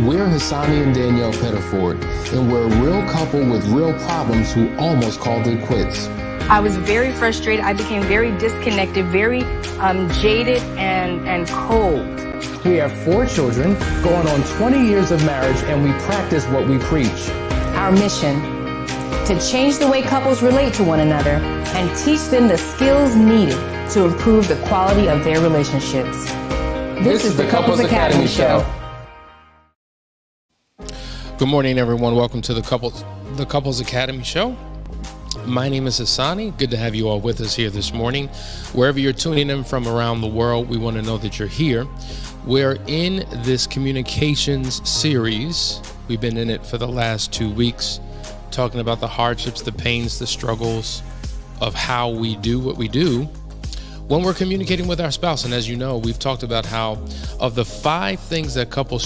We're Hassani and Danielle Pettiford, and we're a real couple with real problems who almost called it quits. I was very frustrated. I became very disconnected, very jaded and cold. We have 4 children, going on 20 years of marriage, and we practice what we preach. Our mission, to change the way couples relate to one another and teach them the skills needed to improve the quality of their relationships. This is the Couples Academy Show. Good morning, everyone. Welcome to the Couples Academy Show. My name is Hassani. Good to have you all with us here this morning. Wherever you're tuning in from around the world, we want to know that you're here. We're in this communications series. We've been in it for the last 2 weeks, talking about the hardships, the pains, the struggles of how we do what we do when we're communicating with our spouse. And as you know, we've talked about how of the 5 things that couples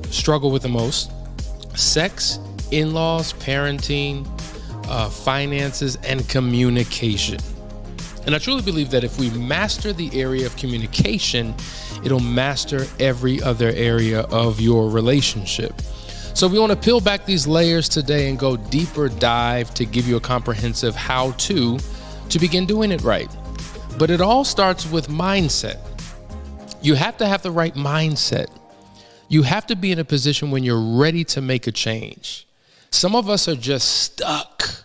struggle with the most: sex, in-laws, parenting, finances, and communication. And I truly believe that if we master the area of communication, it'll master every other area of your relationship. So we want to peel back these layers today and go deeper dive to give you a comprehensive how-to begin doing it right. But it all starts with mindset. You have to have the right mindset. You have to be in a position when you're ready to make a change. Some of us are just stuck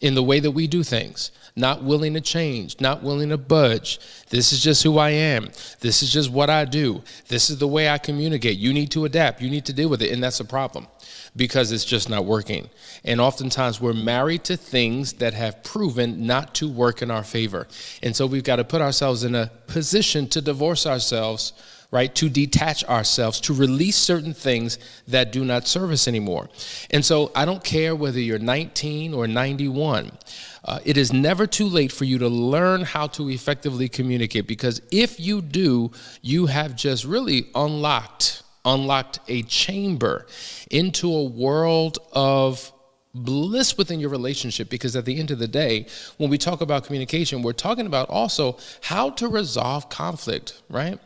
in the way that we do things, not willing to change, not willing to budge. This is just who I am. This is just what I do. This is the way I communicate. You need to adapt. You need to deal with it. And that's a problem because it's just not working. And oftentimes we're married to things that have proven not to work in our favor. And so we've got to put ourselves in a position to divorce ourselves, right? To detach ourselves, to release certain things that do not serve us anymore. And so I don't care whether you're 19 or 91. It is never too late for you to learn how to effectively communicate, because if you do, you have just really unlocked a chamber into a world of bliss within your relationship. Because at the end of the day, when we talk about communication, we're talking about also how to resolve conflict, right?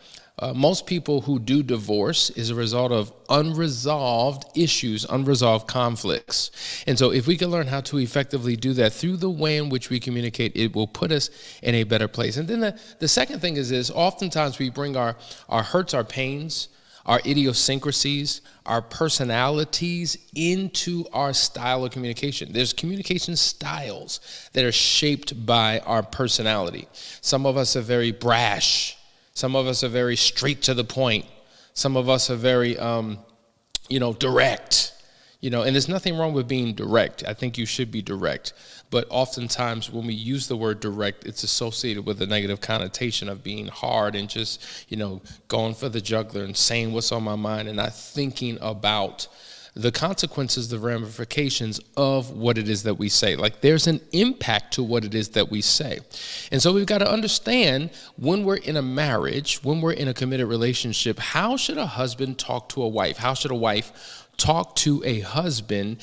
Most people who do divorce is a result of unresolved issues, unresolved conflicts. And so if we can learn how to effectively do that through the way in which we communicate, it will put us in a better place. And then the second thing is oftentimes we bring our hurts, our pains, our idiosyncrasies, our personalities into our style of communication. There's communication styles that are shaped by our personality. Some of us are very brash. Some of us are very straight to the point. Some of us are very, direct. And there's nothing wrong with being direct. I think you should be direct. But oftentimes when we use the word direct, it's associated with a negative connotation of being hard and just, going for the jugular and saying what's on my mind and not thinking about the consequences, the ramifications of what it is that we say. Like, there's an impact to what it is that we say. And so we've got to understand, when we're in a marriage, when we're in a committed relationship, how should a husband talk to a wife? How should a wife talk to a husband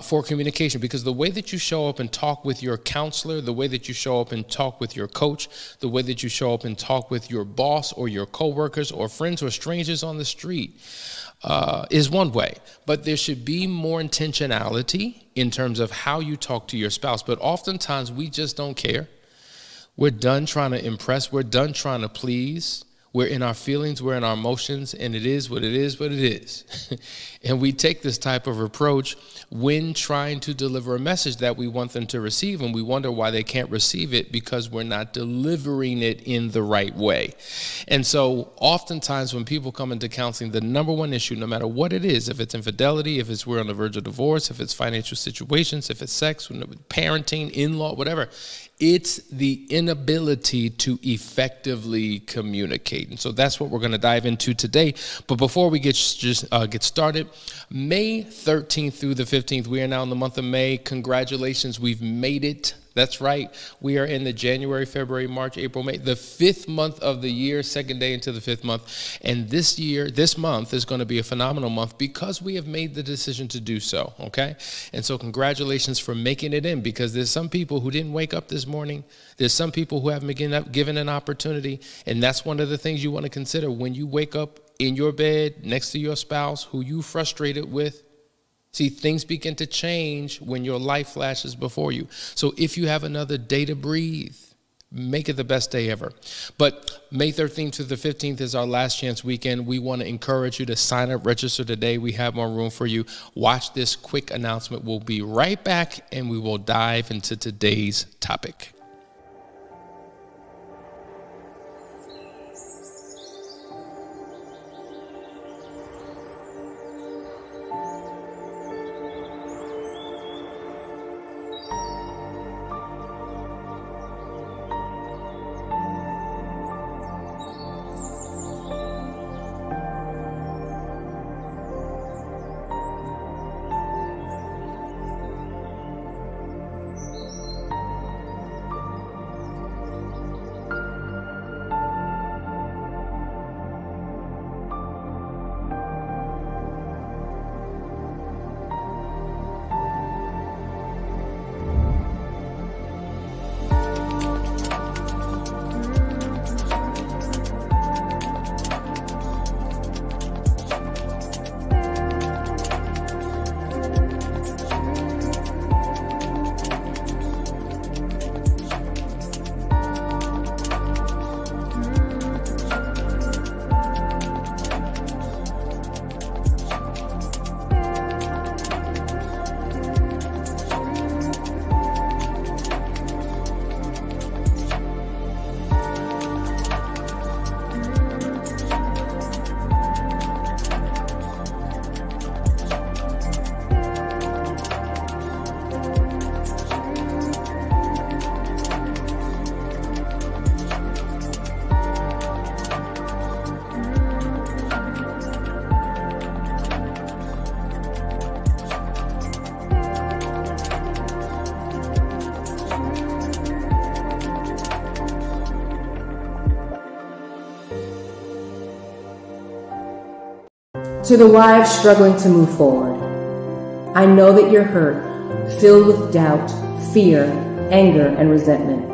for communication? Because the way that you show up and talk with your counselor, the way that you show up and talk with your coach, the way that you show up and talk with your boss or your coworkers or friends or strangers on the street is one way. But there should be more intentionality in terms of how you talk to your spouse. But oftentimes we just don't care. We're done trying to impress. We're done trying to please. We're in our feelings, we're in our emotions, and it is what it is, what it is. And we take this type of approach when trying to deliver a message that we want them to receive, and we wonder why they can't receive it because we're not delivering it in the right way. And so oftentimes when people come into counseling, the number one issue, no matter what it is, if it's infidelity, if it's we're on the verge of divorce, if it's financial situations, if it's sex, parenting, in-law, whatever, it's the inability to effectively communicate. And so that's what we're going to dive into today. But before we get started, May 13th through the 15th, we are now in the month of May. Congratulations, we've made it That's right. We are in the January, February, March, April, May, the 5th month of the year, second day into the 5th month. And this month is going to be a phenomenal month because we have made the decision to do so, okay? And so congratulations for making it in, because there's some people who didn't wake up this morning. There's some people who haven't been given an opportunity. And that's one of the things you want to consider when you wake up in your bed next to your spouse who you frustrated with. See, things begin to change when your life flashes before you. So if you have another day to breathe, make it the best day ever. But May 13th to the 15th is our last chance weekend. We want to encourage you to sign up, register today. We have more room for you. Watch this quick announcement. We'll be right back and we will dive into today's topic. To the wives struggling to move forward, I know that you're hurt, filled with doubt, fear, anger, and resentment.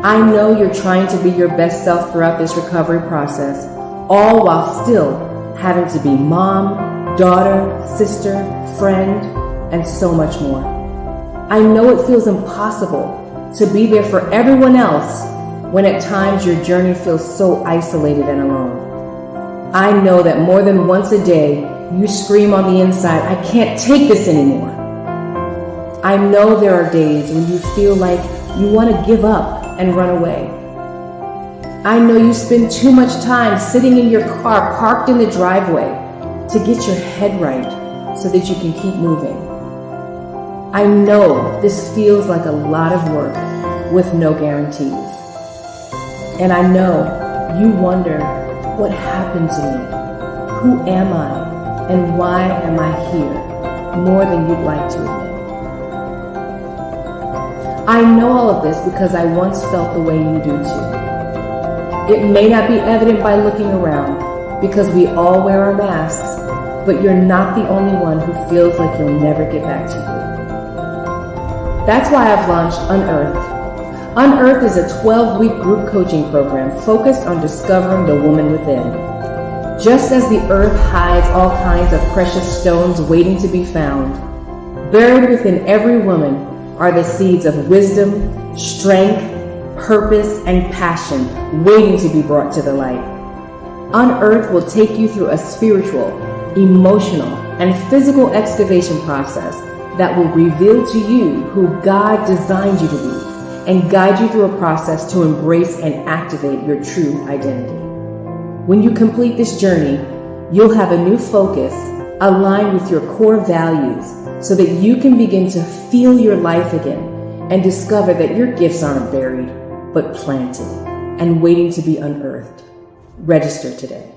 I know you're trying to be your best self throughout this recovery process, all while still having to be mom, daughter, sister, friend, and so much more. I know it feels impossible to be there for everyone else when at times your journey feels so isolated and alone. I know that more than once a day, you scream on the inside, I can't take this anymore. I know there are days when you feel like you want to give up and run away. I know you spend too much time sitting in your car parked in the driveway to get your head right so that you can keep moving. I know this feels like a lot of work with no guarantees. And I know you wonder, what happened to me? Who am I? And why am I here? More than you'd like to admit. I know all of this because I once felt the way you do too. It may not be evident by looking around because we all wear our masks, but you're not the only one who feels like you'll never get back to you. That's why I've launched Unearthed. Unearthed is a 12-week group coaching program focused on discovering the woman within. Just as the earth hides all kinds of precious stones waiting to be found, buried within every woman are the seeds of wisdom, strength, purpose, and passion waiting to be brought to the light. Unearthed will take you through a spiritual, emotional, and physical excavation process that will reveal to you who God designed you to be and guide you through a process to embrace and activate your true identity. When you complete this journey, you'll have a new focus aligned with your core values so that you can begin to feel your life again and discover that your gifts aren't buried, but planted and waiting to be unearthed. Register today.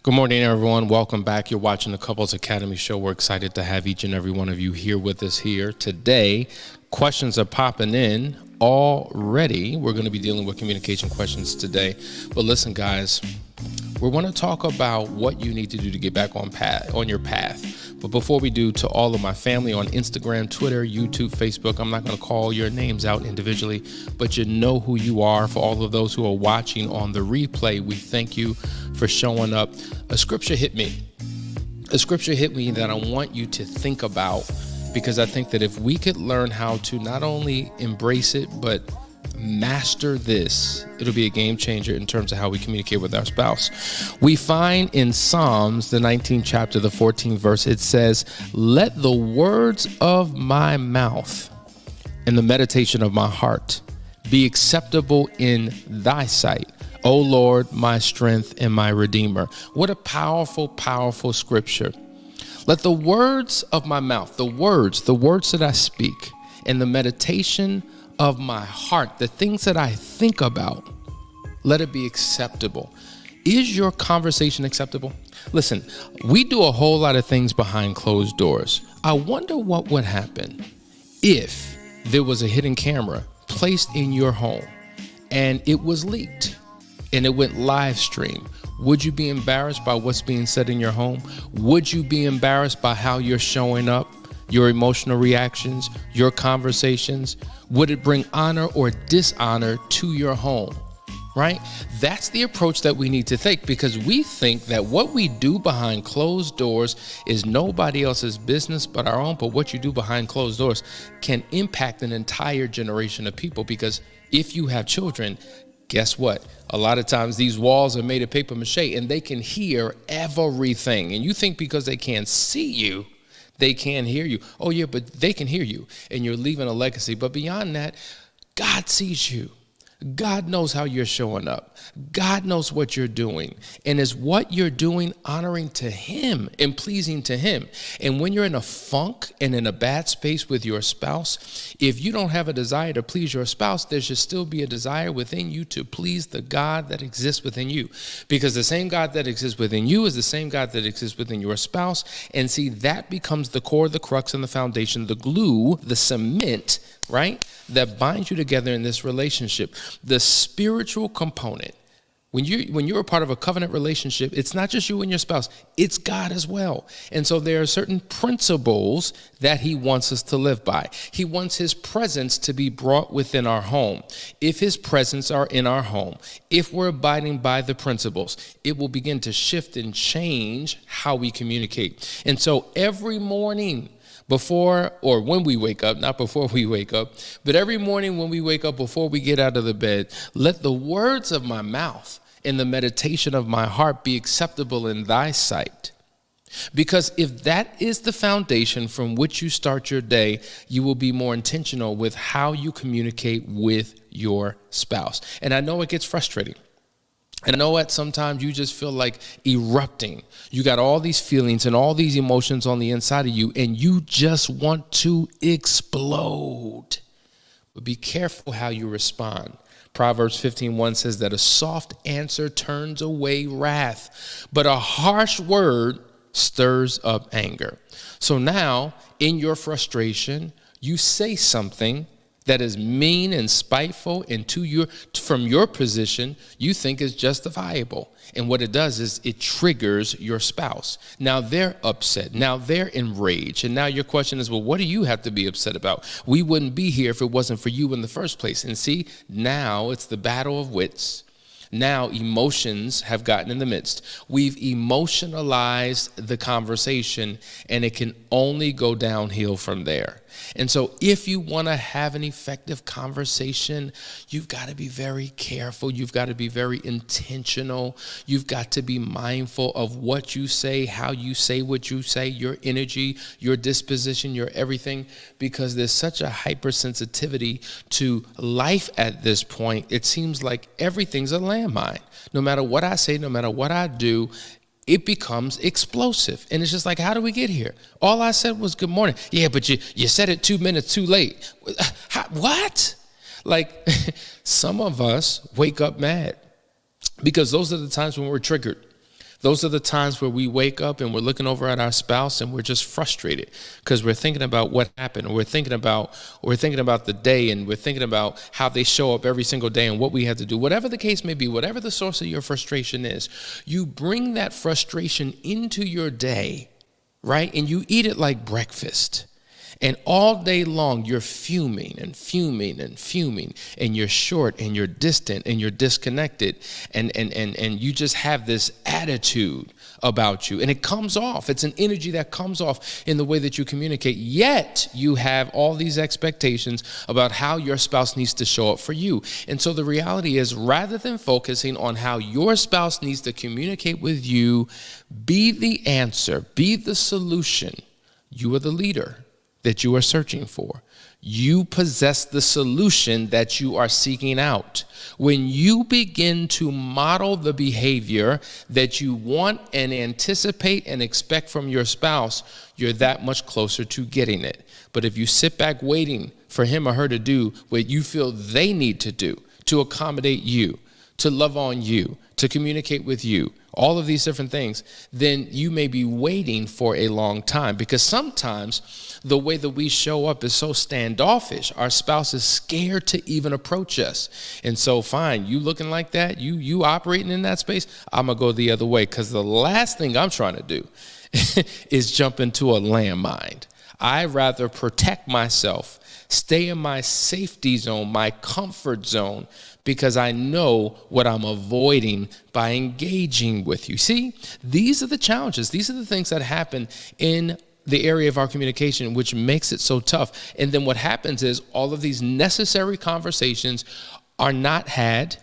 Good morning, everyone. Welcome back. You're watching the Couples Academy show. We're excited to have each and every one of you here with us here today. Questions are popping in already. We're going to be dealing with communication questions today. But listen, guys, we want to talk about what you need to do to get back on your path. But before we do, to all of my family on Instagram, Twitter, YouTube, Facebook, I'm not going to call your names out individually, but you know who you are. For all of those who are watching on the replay, we thank you for showing up. A scripture hit me that I want you to think about, because I think that if we could learn how to not only embrace it, but master this, it'll be a game changer in terms of how we communicate with our spouse. We find in Psalms, the 19th chapter, the 14th verse, it says, "Let the words of my mouth and the meditation of my heart be acceptable in thy sight, O Lord, my strength and my redeemer." What a powerful, powerful scripture. Let the words of my mouth, the words that I speak, and the meditation of my heart, the things that I think about, let it be acceptable. Is your conversation acceptable? Listen, we do a whole lot of things behind closed doors. I wonder what would happen if there was a hidden camera placed in your home and it was leaked and it went live stream. Would you be embarrassed by what's being said in your home? Would you be embarrassed by how you're showing up, your emotional reactions, your conversations? Would it bring honor or dishonor to your home? Right? That's the approach that we need to take, because we think that what we do behind closed doors is nobody else's business but our own. But what you do behind closed doors can impact an entire generation of people, because if you have children, guess what? A lot of times these walls are made of paper mache and they can hear everything. And you think because they can't see you, they can't hear you. Oh yeah, but they can hear you and you're leaving a legacy. But beyond that, God sees you. God knows how you're showing up. God knows what you're doing. And is what you're doing honoring to him and pleasing to him? And when you're in a funk and in a bad space with your spouse, if you don't have a desire to please your spouse, there should still be a desire within you to please the God that exists within you. Because the same God that exists within you is the same God that exists within your spouse. And see, that becomes the core, the crux, and the foundation, the glue, the cement, right, that binds you together in this relationship. The spiritual component. When you're a part of a covenant relationship, it's not just you and your spouse, it's God as well. And so there are certain principles that he wants us to live by. He wants his presence to be brought within our home. If his presence are in our home, if we're abiding by the principles, it will begin to shift and change how we communicate. And so every morning, before or when we wake up, not before we wake up, but every morning when we wake up, before we get out of the bed, let the words of my mouth and the meditation of my heart be acceptable in thy sight. Because if that is the foundation from which you start your day, you will be more intentional with how you communicate with your spouse. And I know it gets frustrating. And I know that sometimes you just feel like erupting. You got all these feelings and all these emotions on the inside of you, and you just want to explode. But be careful how you respond. Proverbs 15:1 says that a soft answer turns away wrath, but a harsh word stirs up anger. So now, in your frustration, you say something that is mean and spiteful, and from your position, you think is justifiable. And what it does is it triggers your spouse. Now they're upset. Now they're enraged. And now your question is, well, what do you have to be upset about? We wouldn't be here if it wasn't for you in the first place. And see, now it's the battle of wits. Now emotions have gotten in the midst. We've emotionalized the conversation, and it can only go downhill from there. And so if you want to have an effective conversation, you've got to be very careful. You've got to be very intentional. You've got to be mindful of what you say, how you say what you say, your energy, your disposition, your everything, because there's such a hypersensitivity to life at this point. It seems like everything's a landmine. No matter what I say, no matter what I do, it becomes explosive. And it's just like, how do we get here? All I said was good morning. Yeah, but you said it 2 minutes too late. What? Like, some of us wake up mad because those are the times when we're triggered. Those are the times where we wake up and we're looking over at our spouse and we're just frustrated because we're thinking about what happened, or we're thinking about the day, and we're thinking about how they show up every single day and what we have to do. Whatever the case may be, whatever the source of your frustration is, you bring that frustration into your day, right? And you eat it like breakfast. And all day long, you're fuming and fuming and fuming, and you're short and you're distant and you're disconnected, and you just have this attitude about you, and it comes off. It's an energy that comes off in the way that you communicate, yet you have all these expectations about how your spouse needs to show up for you. And so the reality is, rather than focusing on how your spouse needs to communicate with you, be the answer, be the solution. You are the leader that you are searching for. You possess the solution that you are seeking out. When you begin to model the behavior that you want and anticipate and expect from your spouse, you're that much closer to getting it. But if you sit back waiting for him or her to do what you feel they need to do, to accommodate you, to love on you, to communicate with you, all of these different things, then you may be waiting for a long time, because sometimes the way that we show up is so standoffish. Our spouse is scared to even approach us. And so fine, you looking like that, you operating in that space, I'm gonna go the other way, because the last thing I'm trying to do is jump into a landmine. I'd rather protect myself, stay in my safety zone, my comfort zone, because I know what I'm avoiding by engaging with you. See, these are the challenges. These are the things that happen in the area of our communication, which makes it so tough. And then what happens is all of these necessary conversations are not had.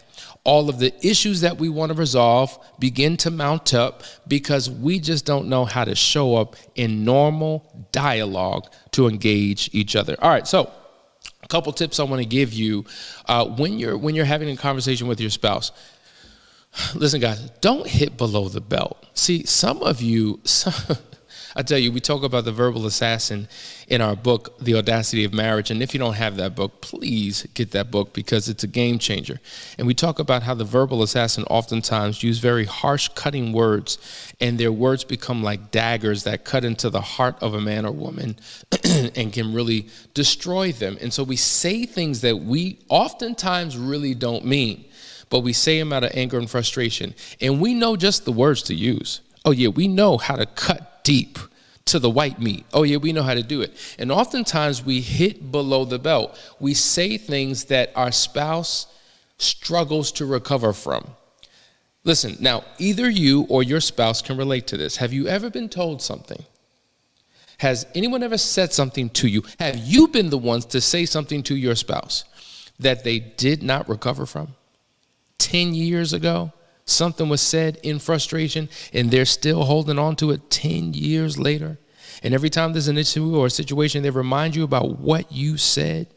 All of the issues that we want to resolve begin to mount up because we just don't know how to show up in normal dialogue to engage each other. All right, so a couple tips I want to give you when you're having a conversation with your spouse. Listen, guys, don't hit below the belt. See, some of you, I tell you, we talk about the verbal assassin in our book, The Audacity of Marriage. And if you don't have that book, please get that book, because it's a game changer. And we talk about how the verbal assassin oftentimes use very harsh, cutting words, and their words become like daggers that cut into the heart of a man or woman and can really destroy them. And so we say things that we oftentimes really don't mean, but we say them out of anger and frustration. And we know just the words to use. Oh yeah, we know how to cut deep to the white meat. Oh yeah, we know how to do it. And oftentimes we hit below the belt. We say things that our spouse struggles to recover from. Listen, now either you or your spouse can relate to this. Have you ever been told something? Has anyone ever said something to you? Have you been the ones to say something to your spouse that they did not recover from? 10 years ago? Something was said in frustration and they're still holding on to it 10 years later. And every time there's an issue or a situation, they remind you about what you said,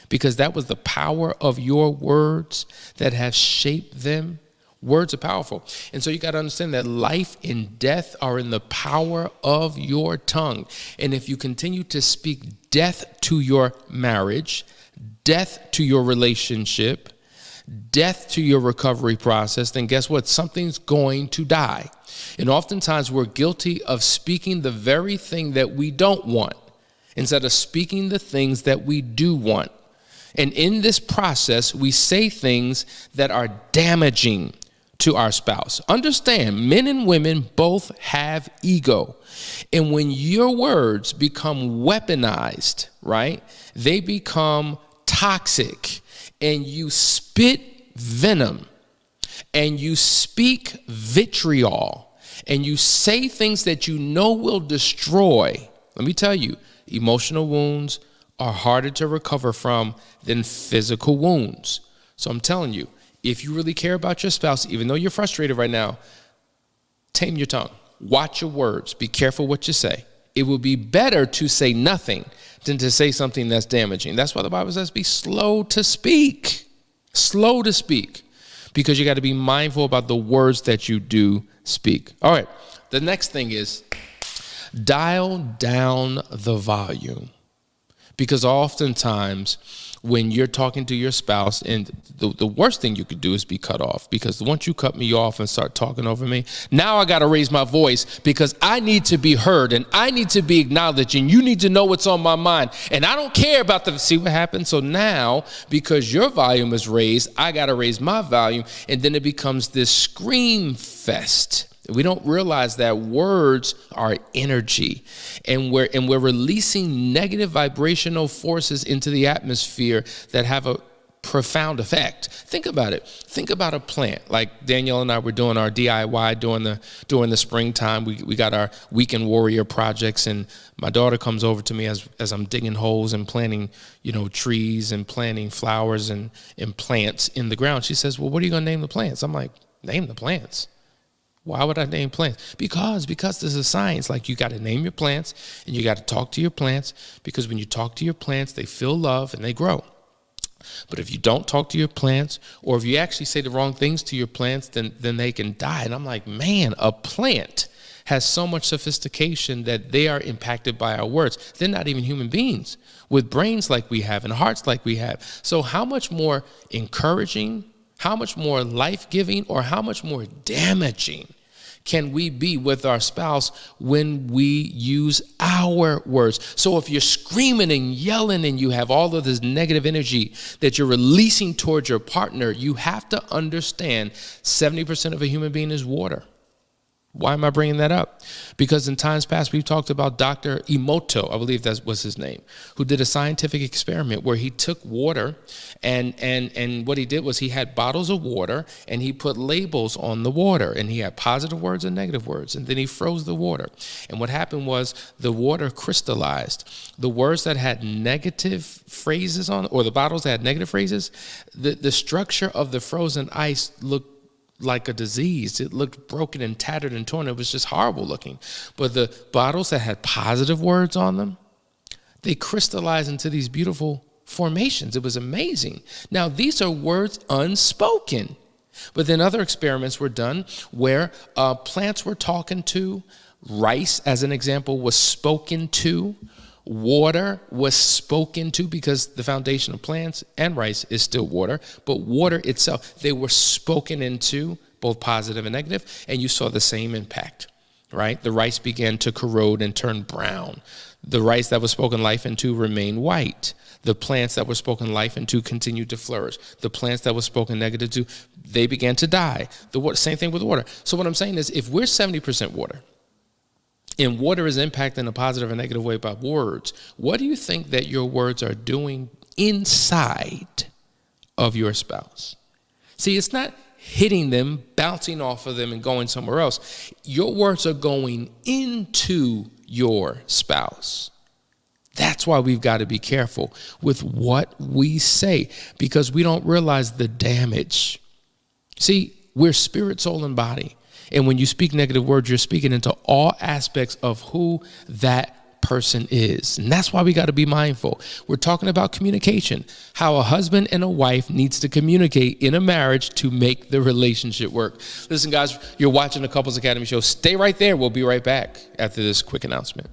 because that was the power of your words that have shaped them. Words are powerful. And so you got to understand that life and death are in the power of your tongue. And if you continue to speak death to your marriage, death to your relationship, death to your recovery process, then guess what? Something's going to die. And oftentimes we're guilty of speaking the very thing that we don't want instead of speaking the things that we do want. And in this process, we say things that are damaging to our spouse. Understand, men and women both have ego. And when your words become weaponized, right, they become toxic. And you spit venom, and you speak vitriol, and you say things that you know will destroy. Let me tell you, emotional wounds are harder to recover from than physical wounds. So I'm telling you, if you really care about your spouse, even though you're frustrated right now, tame your tongue. Watch your words. Be careful what you say. It will be better to say nothing than to say something that's damaging. That's why the Bible says be slow to speak. Slow to speak, because you got to be mindful about the words that you do speak. All right, the next thing is dial down the volume, because oftentimes when you're talking to your spouse, and the worst thing you could do is be cut off, because once you cut me off and start talking over me, now I got to raise my voice because I need to be heard and I need to be acknowledged and you need to know what's on my mind. And I don't care about see what happened? So now, because your volume is raised, I got to raise my volume, and then it becomes this scream fest. We don't realize that words are energy, and we're releasing negative vibrational forces into the atmosphere that have a profound effect. Think about it. Think about a plant. Like Danielle and I were doing our DIY during the springtime. We got our Weekend Warrior projects, and my daughter comes over to me as I'm digging holes and planting, trees and planting flowers and plants in the ground. She says, "Well, what are you going to name the plants?" I'm like, "Name the plants." Why would I name plants? Because there's a science. Like, you got to name your plants and you got to talk to your plants, because when you talk to your plants, they feel love and they grow. But if you don't talk to your plants, or if you actually say the wrong things to your plants, then they can die. And I'm like, man, a plant has so much sophistication that they are impacted by our words. They're not even human beings with brains like we have and hearts like we have. So how much more encouraging, how much more life-giving, or how much more damaging can we be with our spouse when we use our words? So if you're screaming and yelling and you have all of this negative energy that you're releasing towards your partner, you have to understand 70% of a human being is water. Why am I bringing that up? Because in times past, we've talked about Dr. Emoto, I believe that was his name, who did a scientific experiment where he took water and what he did was he had bottles of water and he put labels on the water, and he had positive words and negative words, and then he froze the water. And what happened was the water crystallized. The words that had negative phrases on, or the bottles that had negative phrases, the structure of the frozen ice looked like a disease. It looked broken and tattered and torn. It was just horrible looking. But the bottles that had positive words on them, they crystallized into these beautiful formations. It was amazing. Now, these are words unspoken. But then other experiments were done where plants were talking to, rice, as an example, was spoken to, water was spoken to, because the foundation of plants and rice is still water, but water itself, they were spoken into, both positive and negative, and you saw the same impact, right? The rice began to corrode and turn brown. The rice that was spoken life into remained white. The plants that were spoken life into continued to flourish. The plants that were spoken negative to, they began to die. Same thing with water. So what I'm saying is, if we're 70% water, and water is impacted in a positive or negative way by words, what do you think that your words are doing inside of your spouse? See, it's not hitting them, bouncing off of them, and going somewhere else. Your words are going into your spouse. That's why we've got to be careful with what we say, because we don't realize the damage. See, we're spirit, soul, and body. And when you speak negative words, you're speaking into all aspects of who that person is. And that's why we got to be mindful. We're talking about communication, how a husband and a wife needs to communicate in a marriage to make the relationship work. Listen, guys, you're watching the Couples Academy show. Stay right there. We'll be right back after this quick announcement.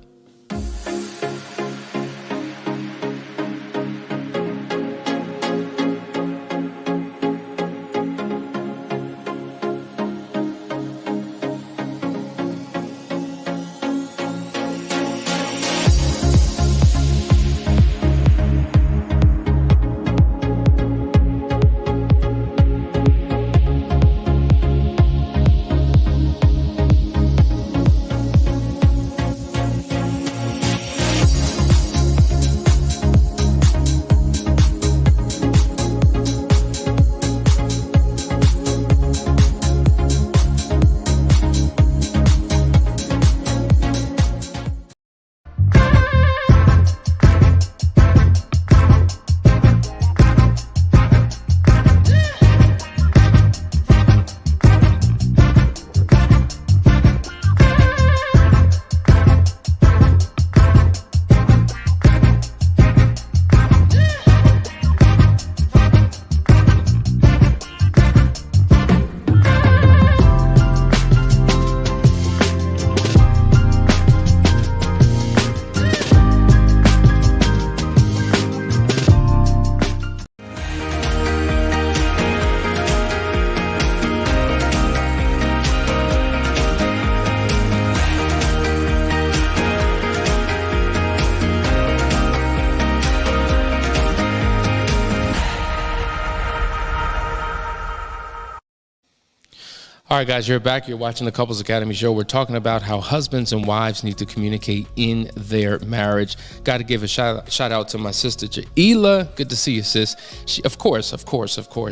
All right, guys, you're back. You're watching the Couples Academy show. We're talking about how husbands and wives need to communicate in their marriage. Got to give a shout out to my sister, Jaila. Good to see you, sis. She, of course,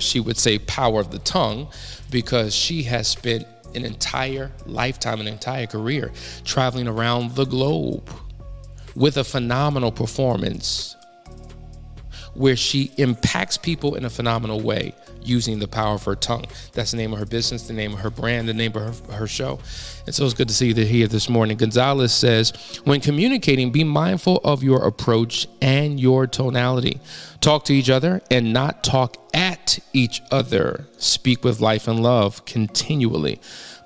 she would say power of the tongue because she has spent an entire lifetime, an entire career traveling around the globe with a phenomenal performance where she impacts people in a phenomenal way using the power of her tongue. That's the name of her business, the name of her brand, the name of her show. And so it's good to see you here this morning. Gonzalez says, when communicating, be mindful of your approach and your tonality. Talk to each other and not talk at each other. Speak with life and love continually.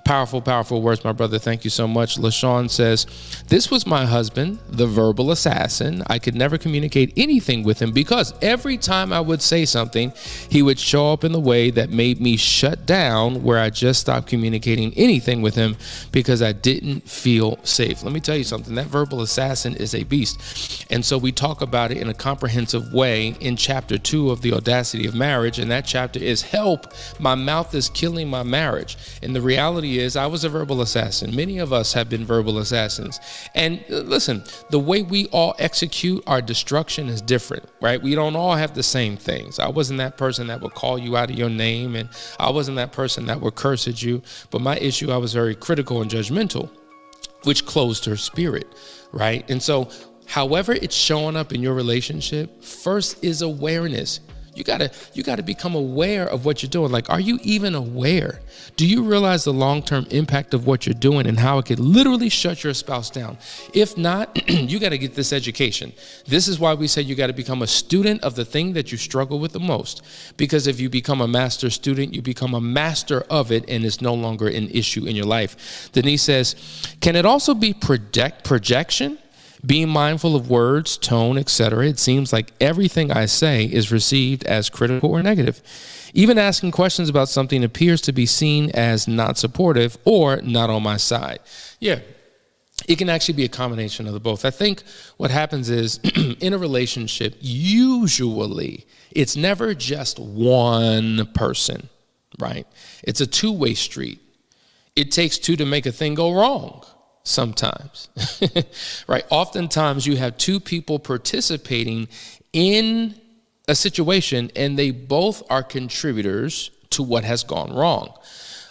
Powerful, powerful words, my brother. Thank you so much. LaShawn says, this was my husband, the verbal assassin. I could never communicate anything with him because every time I would say something, he would show up in the way that made me shut down, where I just stopped communicating anything with him because I didn't feel safe. Let me tell you something. That verbal assassin is a beast. And so we talk about it in a comprehensive way in chapter 2 of The Audacity of Marriage. And that chapter is Help, My Mouth is Killing My Marriage. And the reality is I was a verbal assassin. Many of us have been verbal assassins. And listen, the way we all execute our destruction is different, right? We don't all have the same things. I wasn't that person that would call you out of your name, and I wasn't that person that would curse at you. But my issue, I was very critical and judgmental, which closed her spirit, right? And so however it's showing up in your relationship, first is awareness. You gotta become aware of what you're doing. Like, are you even aware? Do you realize the long-term impact of what you're doing and how it could literally shut your spouse down? If not, you gotta get this education. This is why we say you gotta become a student of the thing that you struggle with the most. Because if you become a master student, you become a master of it, and it's no longer an issue in your life. Denise says, can it also be projection? Being mindful of words, tone, etc. It seems like everything I say is received as critical or negative. Even asking questions about something appears to be seen as not supportive or not on my side. Yeah, it can actually be a combination of the both. I think what happens is in a relationship, usually it's never just one person, right? It's a two-way street. It takes two to make a thing go wrong. Sometimes, right? Oftentimes you have two people participating in a situation and they both are contributors to what has gone wrong.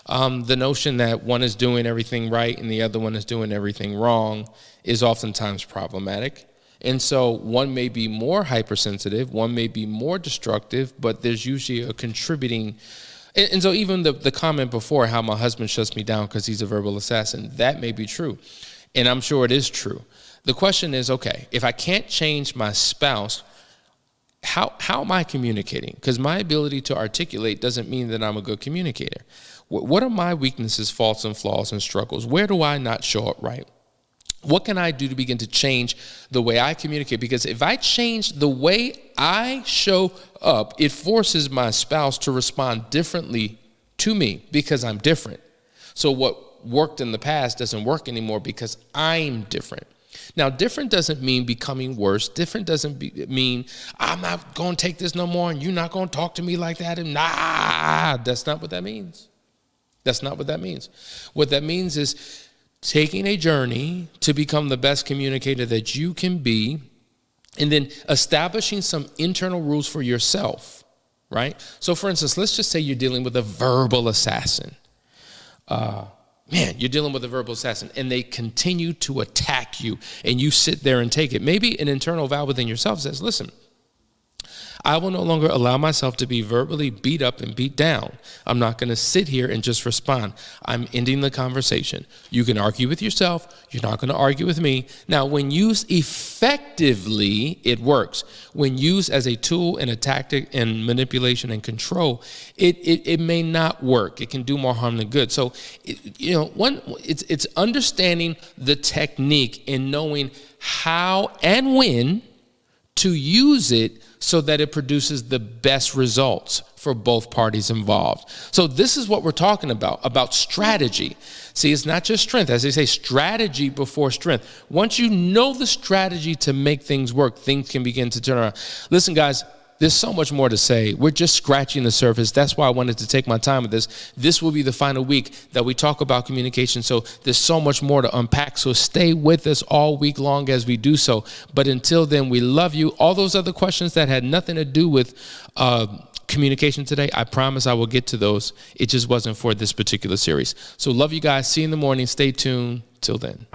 The notion that one is doing everything right and the other one is doing everything wrong is oftentimes problematic. And so one may be more hypersensitive, one may be more destructive, but there's usually a contributing. And so even the comment before, how my husband shuts me down because he's a verbal assassin, that may be true. And I'm sure it is true. The question is, okay, if I can't change my spouse, how am I communicating? Because my ability to articulate doesn't mean that I'm a good communicator. What are my weaknesses, faults, and flaws and struggles? Where do I not show up right? What can I do to begin to change the way I communicate? Because if I change the way I show up, it forces my spouse to respond differently to me because I'm different. So what worked in the past doesn't work anymore because I'm different. Now, different doesn't mean becoming worse. Different doesn't mean I'm not going to take this no more and you're not going to talk to me like that. And that's not what that means. That's not what that means. What that means is taking a journey to become the best communicator that you can be, and then establishing some internal rules for yourself, right? So for instance, let's just say you're dealing with a verbal assassin. You're dealing with a verbal assassin and they continue to attack you and you sit there and take it. Maybe an internal vow within yourself says, listen, I will no longer allow myself to be verbally beat up and beat down. I'm not going to sit here and just respond. I'm ending the conversation. You can argue with yourself. You're not going to argue with me. Now, when used effectively, it works. When used as a tool and a tactic and manipulation and control, it may not work. It can do more harm than good. So, it's understanding the technique and knowing how and when to use it so that it produces the best results for both parties involved. So this is what we're talking about strategy. See, it's not just strength. As they say, strategy before strength. Once you know the strategy to make things work, things can begin to turn around. Listen, guys, There's so much more to say. We're just scratching the surface. That's why I wanted to take my time with this. This will be the final week that we talk about communication. So there's so much more to unpack. So stay with us all week long as we do so. But until then, we love you. All those other questions that had nothing to do with communication today, I promise I will get to those. It just wasn't for this particular series. So love you guys. See you in the morning. Stay tuned. Till then.